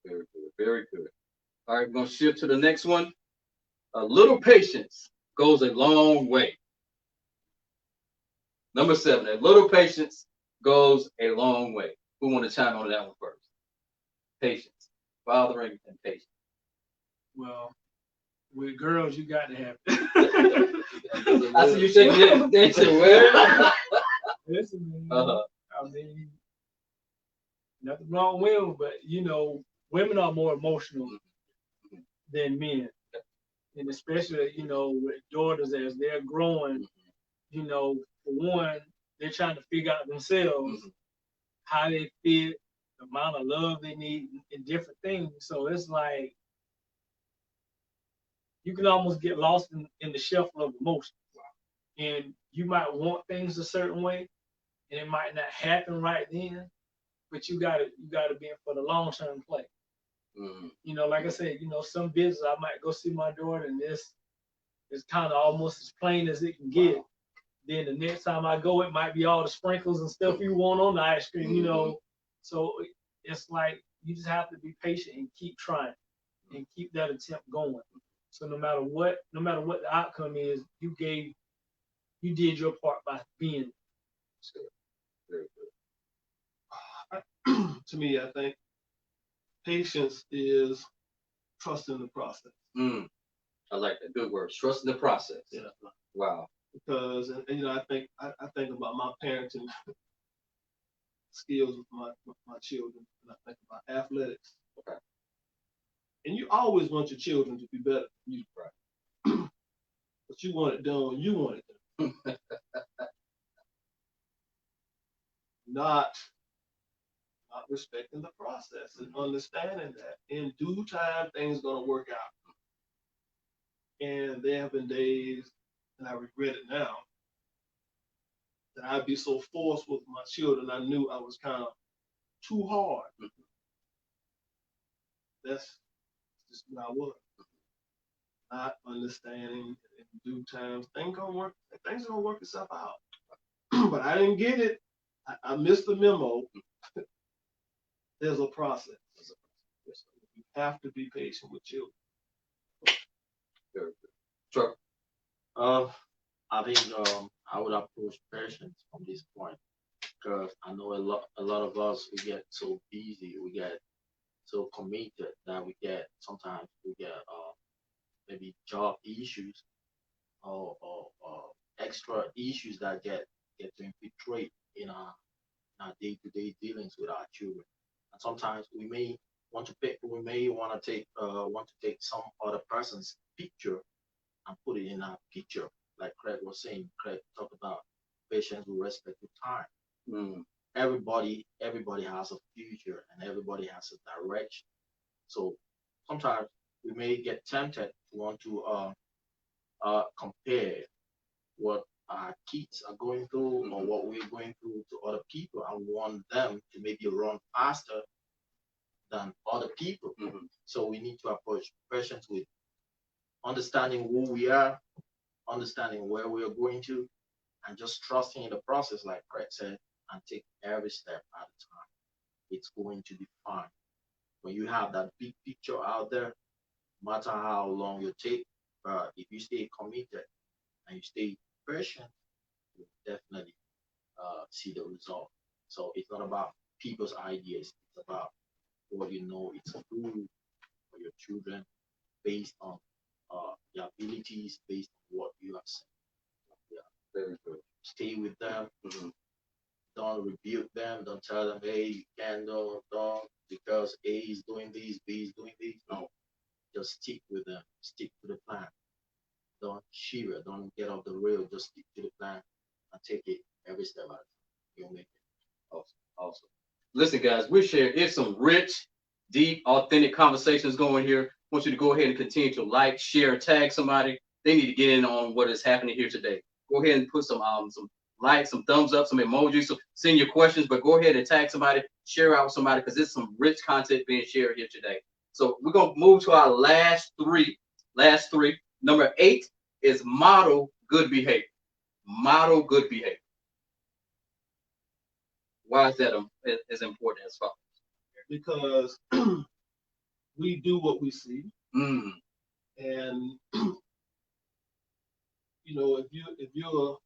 Very good. Very good. All right, we're going to shift to the next one. A little patience goes a long way. Number 7, a little patience goes a long way. Who want to chime on that one first? Patience, fathering, and patience. Well, with girls, you got to have it. I see you shaking your head. They said, well. Listen, man, Uh-huh. I mean, nothing wrong with women, but women are more emotional than men, and especially with daughters as they're growing. For one, they're trying to figure out themselves how they fit, the amount of love they need, and different things. So it's like you can almost get lost in the shuffle of emotions, and you might want things a certain way, and it might not happen right then, but you gotta be in for the long term play. Like I said, some business I might go see my daughter, and this is kind of almost as plain as it can get. Then the next time I go, it might be all the sprinkles and stuff you want on the ice cream, So it's like you just have to be patient and keep trying and keep that attempt going. So no matter what the outcome is, you did your part by being. Very To me, I think patience is trusting the process. good. I like that. Good word. Trusting the process. Yeah. Wow. Because I think about my parenting skills with my children, and I think about athletics. Okay. And you always want your children to be better than you, Right. but you want it done when you want it done. Not respecting the process and understanding that in due time things gonna work out. And there have been days, and I regret it now, that I'd be so forced with my children. I knew I was kind of too hard. That's just what I was. Not understanding in due time things are gonna work itself out. But I didn't get it. I missed the memo. There's a process. You have to be patient with children. Very good. Sure. I think I would approach patience from this point because I know a lot of us we get so busy, we get so committed that sometimes we get maybe job issues or extra issues that get to infiltrate in our day-to-day dealings with our children. And sometimes we may want to take some other person's picture and put it in our picture, like Craig was saying. Craig talked about patience with respect to time. Everybody has a future and everybody has a direction. So sometimes we may get tempted to want to compare what our kids are going through or what we're going through to other people and want them to maybe run faster than other people. So we need to approach patients with understanding who we are, understanding where we are going to, and just trusting in the process, like Craig said, and take every step at a time. It's going to be fine. When you have that big picture out there, no matter how long you take, if you stay committed and you stay patient, you definitely see the result. So it's not about people's ideas. It's about what you know. It's food for your children based on their abilities, based on what you have said. Yeah, very good. Stay with them. Don't rebuke them. Don't tell them, hey, you can't don't because A is doing this, B is doing this. No, just stick with them. Stick to the plan. Don't shiver. Don't get off the rail. Just stick to the plan and take it every step at a time. You'll make it. Awesome. Awesome. Listen, guys, we're sharing some rich, deep, authentic conversations going here. I want you to go ahead and continue to like, share, tag somebody. They need to get in on what is happening here today. Go ahead and put some likes, some thumbs up, some emojis. So send your questions, but go ahead and tag somebody, share out with somebody, because there's some rich content being shared here today. So we're gonna move to our last three. Number 8 is model good behavior. Model good behavior. Why is that as important as far? Because we do what we see. Mm. And if you're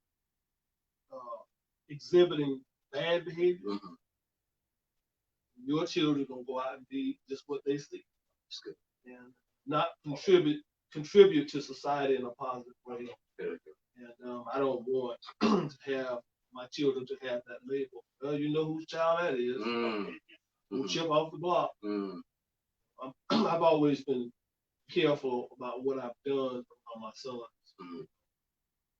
exhibiting bad behavior, Mhm. your children gonna go out and be just what they see That's good. and not contribute to society in a positive way. Good. And I don't want to have my children to have that label. Well, you know whose child that is. Mm. Who Mhm. chip off the block. Mm. I've always been careful about what I've done on my sons. Mhm.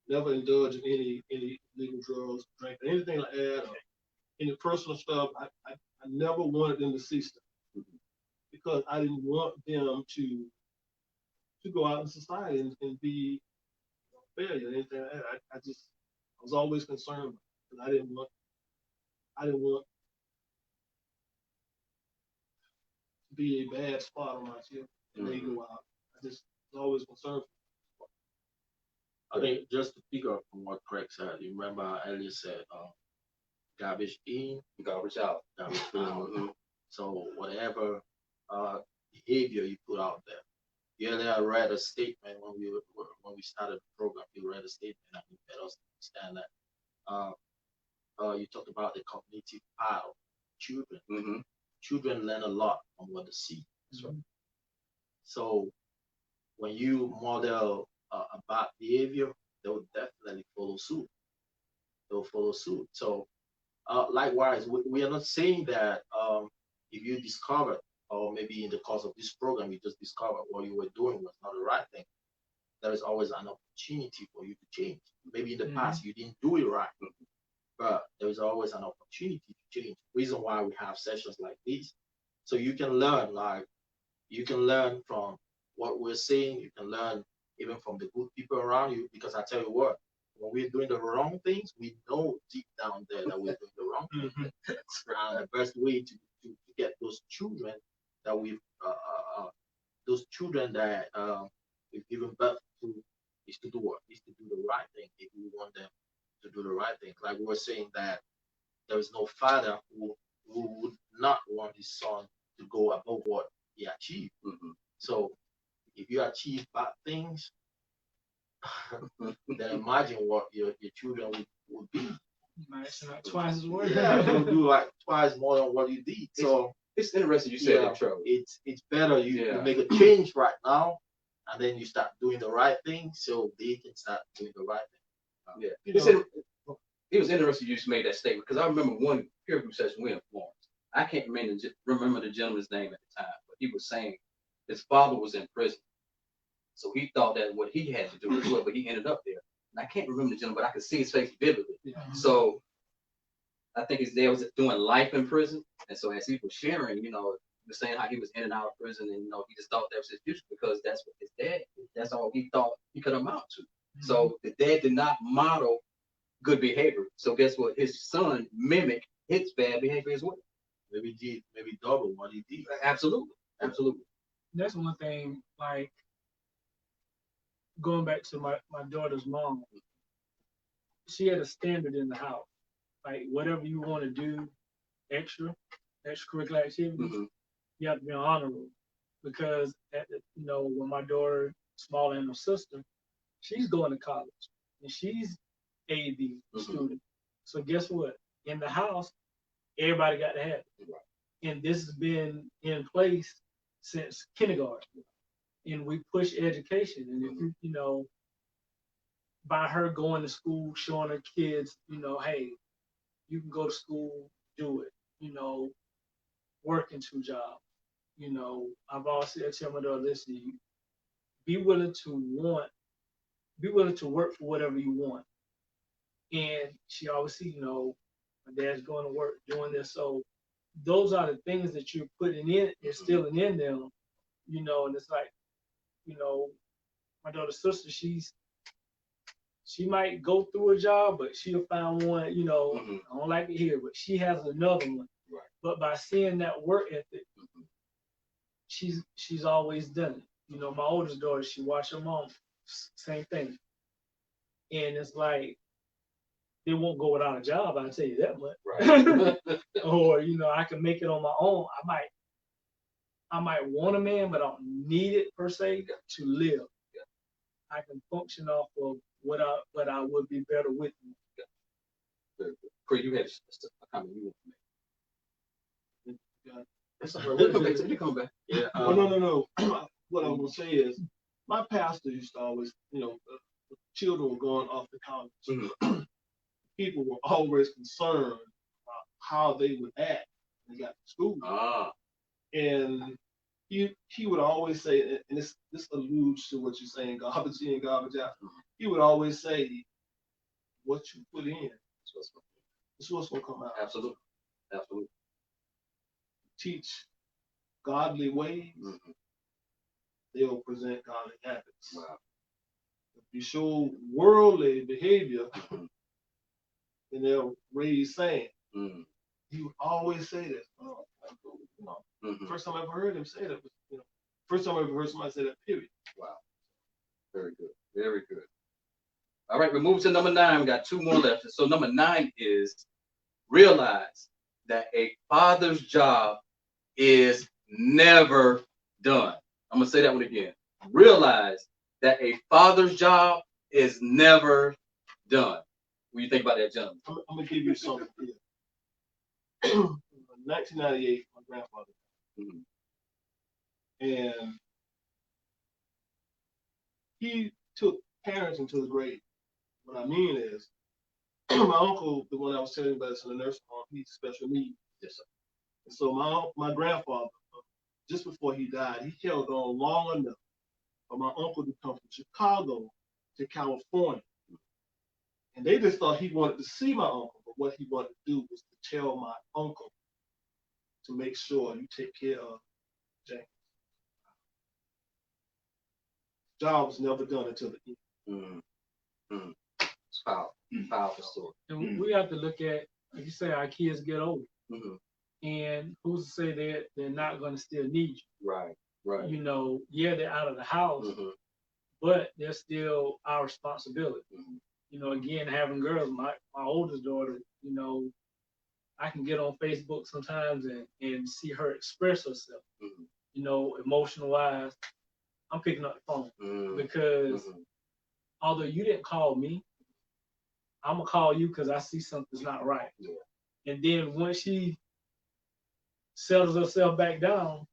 Never indulge in any illegal drugs, drink, anything like that, or any personal stuff. I never wanted them to see stuff because I didn't want them to go out in society and be a failure, anything like that. I was always concerned because I didn't want to be a bad spot on my children and they go out. I just was always concerned. I think just to pick up from what Craig said, you remember earlier said, garbage in, Garbage out. garbage out. Mhm. So whatever behavior you put out there. Earlier, I read a statement when we started the program. You read a statement. I think let us understand that. You talked about the cognitive part of children. Mhm. Children learn a lot from what they see. Mhm. So when you model a bad behavior, they will definitely follow suit. They'll follow suit. So likewise, we are not saying that if you discover, or maybe in the course of this program, you just discovered what you were doing was not the right thing. There is always an opportunity for you to change. Maybe in the past you didn't do it right, but there is always an opportunity to change. Reason why we have sessions like this, so you can learn. Like you can learn from what we're saying. You can learn even from the good people around you. Because I tell you what, when we're doing the wrong things, we know deep down there that we're doing the wrong thing. And the best way to get those children that those children that we've given birth to is to do what? Is to do the right thing if we want them to do the right thing. Like we were saying that there is no father who would not want his son to go above what he achieved. Mhm. So if you achieve bad things, then imagine what your children would be. It's not twice as worth. Yeah, they'll do like twice more than what you did. So It's interesting you said yeah, that, Trevor. it's better you Yeah. make a change right now, and then you start doing the right thing, so they can start doing the right thing. Yeah. It was interesting you just made that statement because I remember one peer group session we in Florence. I can't remember the gentleman's name at the time, but he was saying his father was in prison. So he thought that what he had to do as well, but he ended up there. And I can't remember the gentleman, but I could see his face vividly. Yeah. So I think his dad was doing life in prison. And so as he was sharing, he was saying how he was in and out of prison and, he just thought that was his future because that's what his dad did. That's all he thought he could amount to. So the dad did not model good behavior. So guess what? His son mimicked his bad behavior as well. Maybe double what he did. Absolutely. That's one thing, like going back to my daughter's mom, she had a standard in the house. Like whatever you want to do, extracurricular activities, Mhm. you have to be honorable. Because when my daughter, smaller than her sister, she's going to college and she's AD student. So guess what? In the house, everybody got to have it. Right. And this has been in place since kindergarten. And we push education. And if by her going to school, showing her kids, hey, you can go to school, do it, working 2 jobs. I've always tell my daughter, listen, be willing to work for whatever you want. And she always see, my dad's going to work, doing this. So those are the things that you're putting in, instilling in them, and it's like, my daughter's sister, she might go through a job, but she'll find one, I don't like it here, but she has another one. Right. But by seeing that work ethic, she's always done it. My oldest daughter, she watched her mom, same thing. And it's like, they won't go without a job, I'll tell you that much. Right. Or, I can make it on my own. I might want a man, but I don't need it per se to live. I can function off of what I would be better with me. Very good. Corey, you had a comment you want to make. Yeah. That's all right. We'll come back to you. Come back. Yeah. Oh, no. What I'm gonna say is, my pastor used to always, children were going off to college. People were always concerned about how they would act when they got to school. And he would always say, and this alludes to what you're saying, garbage in, garbage out. He would always say, what you put in is what's gonna come out. Absolutely. Absolutely. Teach godly ways, they'll present godly habits. Wow. If you show worldly behavior, then they'll raise sand. He would always say this. First time I ever heard him say that was, first time I ever heard somebody say that, period. Wow. Very good. Very good. All right, we're moving to number 9. We got 2 more left. So number 9 is realize that a father's job is never done. I'm going to say that one again. Realize that a father's job is never done. What do you think about that, John? I'm going to give you something here. In 1998, my grandfather died. And he took parenting to the grave. What I mean is, my uncle, the one I was telling you about, is in the nursing home. He's special needs. Yes, sir. And so my grandfather, just before he died, he held on long enough for my uncle to come from Chicago to California. And they just thought he wanted to see my uncle, but what he wanted to do was to tell my uncle to make sure you take care of James. Job was never done until the end. It's powerful. Powerful story. And we have to look at, like you say, our kids get older. And who's to say they're not going to still need you? Right. Right. Yeah, they're out of the house, but they're still our responsibility. Again, having girls, my oldest daughter, I can get on Facebook sometimes and see her express herself, emotional wise. I'm picking up the phone because although you didn't call me, I'm going to call you because I see something's not right. Yeah. And then once she settles herself back down,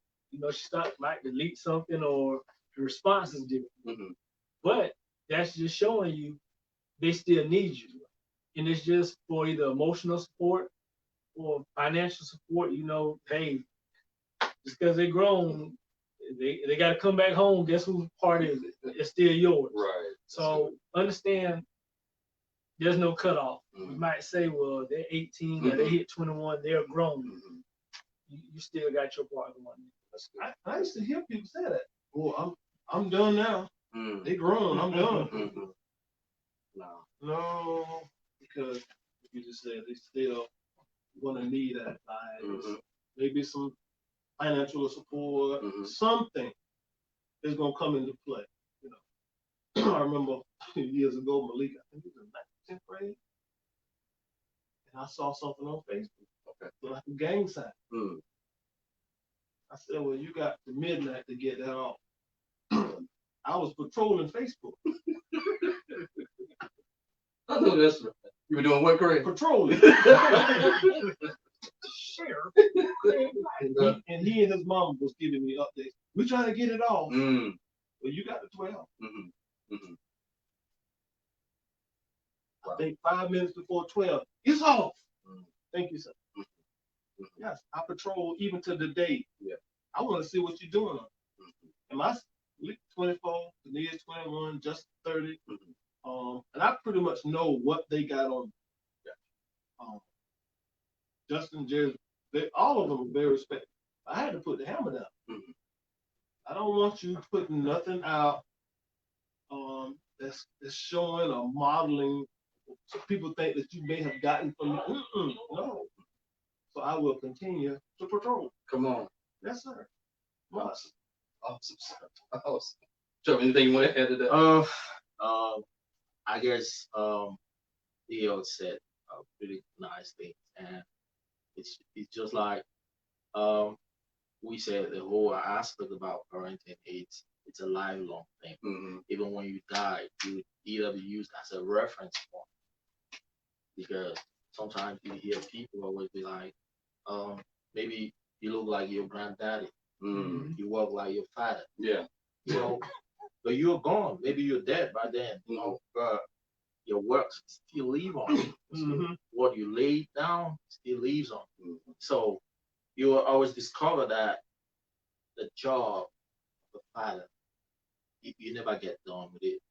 she might delete something or the response is different. But that's just showing you they still need you. And it's just for either emotional support or financial support. Hey, just because they're grown, they got to come back home. Guess whose part is it? It's still yours. Right. So understand there's no cutoff. You might say, well, they're 18 or they hit 21, they're grown. You still got your part going. I used to hear people say that. Well, I'm done now. They grown. I'm done. No, because you just said they still gonna need advice. Maybe some financial support. Something is gonna come into play. I remember years ago, Malik, I think it was in 10th grade, and I saw something on Facebook, like a gang sign. I said, well, you got to midnight to get that off. I was patrolling Facebook. I know that's right. You were doing what, Corey? Patrolling. Sheriff. And he and his mom was giving me updates. We're trying to get it off. Well, you got the 12. I think 5 minutes before 12, it's off. Thank you, sir. Yes, I patrol even to the day. Yeah. I want to see what you're doing. Am I 24, Tania's 21, just 30? And I pretty much know what they got on. Justin, Jerry, all of them are very respectful. I had to put the hammer down. I don't want you putting nothing out that's showing or modeling. So people think that you may have gotten from me. No. So I will continue to patrol. Come on. Yes, sir. Awesome. Joe, anything you want to add to that? I guess Theo said really nice things, and it's just like we said, the whole aspect about parenting, it's a lifelong thing. Even when you die, you either be used as a reference point, because sometimes you hear people always be like, maybe you look like your granddaddy, you walk like your father, Yeah. you know, but you're gone. Maybe you're dead by then, you know, but your works still live on. What you laid down still lives on. So you will always discover that the job of a father, you never get done with it.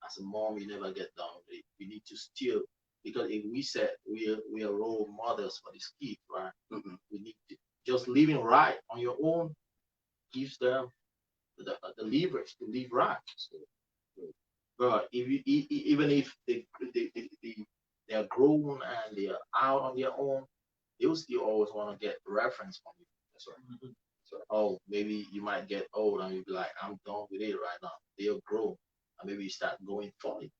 As a mom, you never get done with it. You need to still, because if we said we are role models for these kids, right? We need to just living right on your own gives them the leverage to live right. But if you even if they are grown and they are out on their own, they'll still always want to get reference from you. That's right. So, oh, maybe you might get old and you'll be like, I'm done with it right now. They'll grow and maybe you start going for it.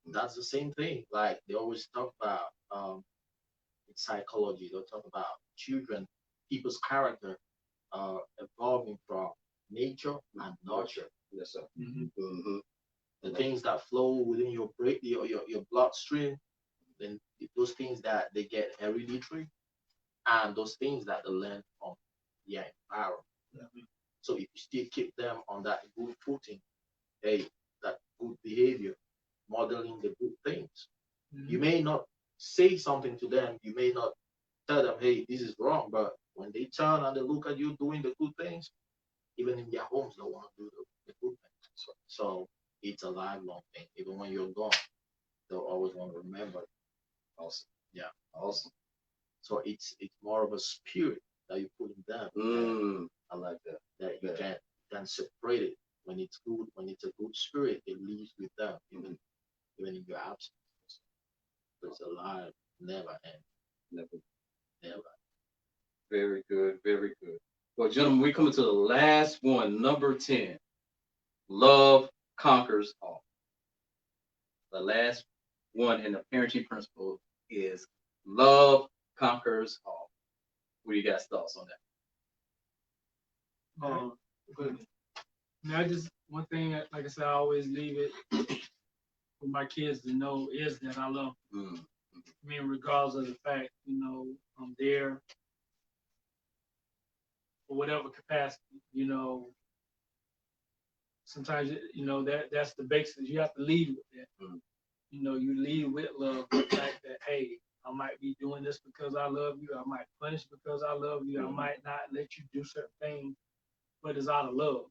That's the same thing. Like they always talk about in psychology, they'll talk about children, people's character evolving from nature and nurture. Yes, sir. The things that flow within your brain, your bloodstream, then those things that they get hereditary, and those things that they learn from their environment. So if you still keep them on that good footing, hey, that good behavior, modeling the good things, you may not say something to them, you may not tell them, hey, this is wrong, but when they turn and they look at you doing the good things, even in their homes, they want to do the good things. So it's a lifelong thing. Even when you're gone, they'll always want to remember it. Awesome. Yeah. Awesome. So it's more of a spirit that you put in them. I like that. That you can separate it. When it's good, when it's a good spirit, it lives with them, even in your absence. So it's alive, never end. Never. Very good. Very good. Well, gentlemen, we coming to the last one, number 10. Love conquers all. The last one in the parenting principle is love conquers all. What do you guys' thoughts on that? Now, just one thing, like I said, I always leave it for my kids to know is that I love them. I mean, regardless of the fact, I'm there for whatever capacity, sometimes, that's the basis. You have to lead with that. You lead with love, the fact that, hey, I might be doing this because I love you. I might punish because I love you. I might not let you do certain things, but it's out of love.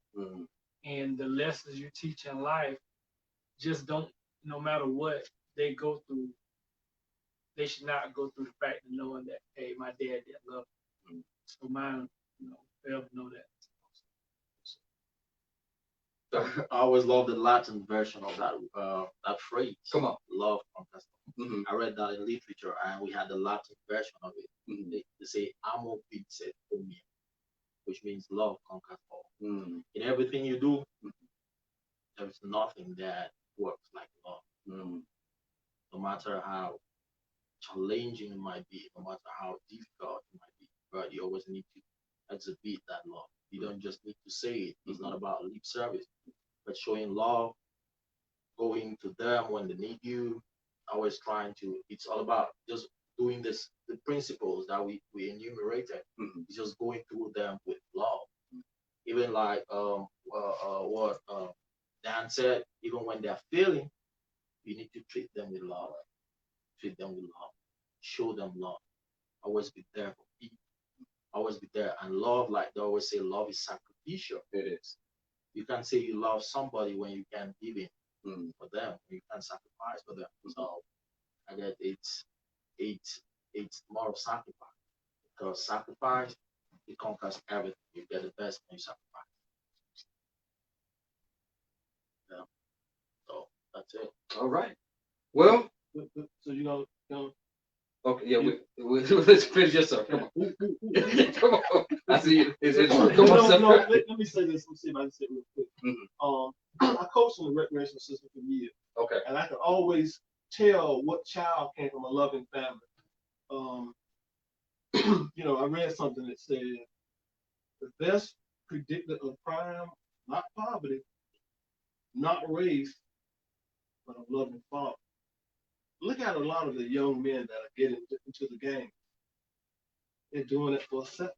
And the lessons you teach in life just don't, no matter what they go through, they should not go through the fact of knowing that, hey, my dad didn't love me. So mine, forever know that. I always love the Latin version of that phrase. Come on. Love conquers all. I read that in literature, and we had the Latin version of it. They say "Amor vincit omnia," which means love conquers all. In everything you do, there is nothing that works like love. No matter how challenging it might be, no matter how difficult it might be, but you always need to exhibit that love. You don't just need to say it. It's not about lip service, but showing love, going to them when they need you, always trying to, it's all about just doing the principles that we enumerated. It's just going through them with love. Even like what Dan said, even when they're failing, you need to treat them with love. Treat them with love. Show them love. Always be there for people. Always be there. And love, like they always say, love is sacrificial. It is. You can't say you love somebody when you can't give in for them. You can't sacrifice for them. So I guess it's more of sacrifice. Because sacrifice, it conquers everything. You get the best when you sacrifice. Yeah. So that's it. All right. Well, So you know, okay, yeah, let's finish this up. Come on. Come on. I see you. Come on, sir. Let me say this. Let me see if I can say it real quick. I coached in the recreational system for years. Okay. And I can always tell what child came from a loving family. I read something that said the best predictor of crime, not poverty, not race, but a loving father. look at a lot of the young men that are getting into the game. They're doing it for acceptance.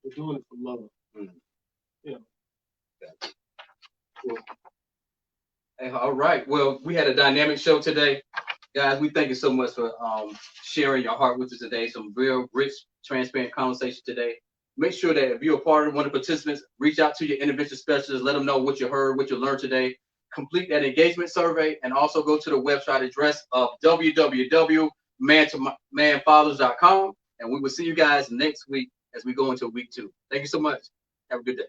They're doing it for love. Mhm. You know. Well, hey, all right. Well, we had a dynamic show today. Guys, we thank you so much for sharing your heart with us today. Some real rich, transparent conversation today. Make sure that if you're a part of one of the participants, reach out to your intervention specialist, let them know what you heard, what you learned today. Complete that engagement survey, and also go to the website address of www.mantomanfathers.com. And we will see you guys next week as we go into week 2. Thank you so much. Have a good day.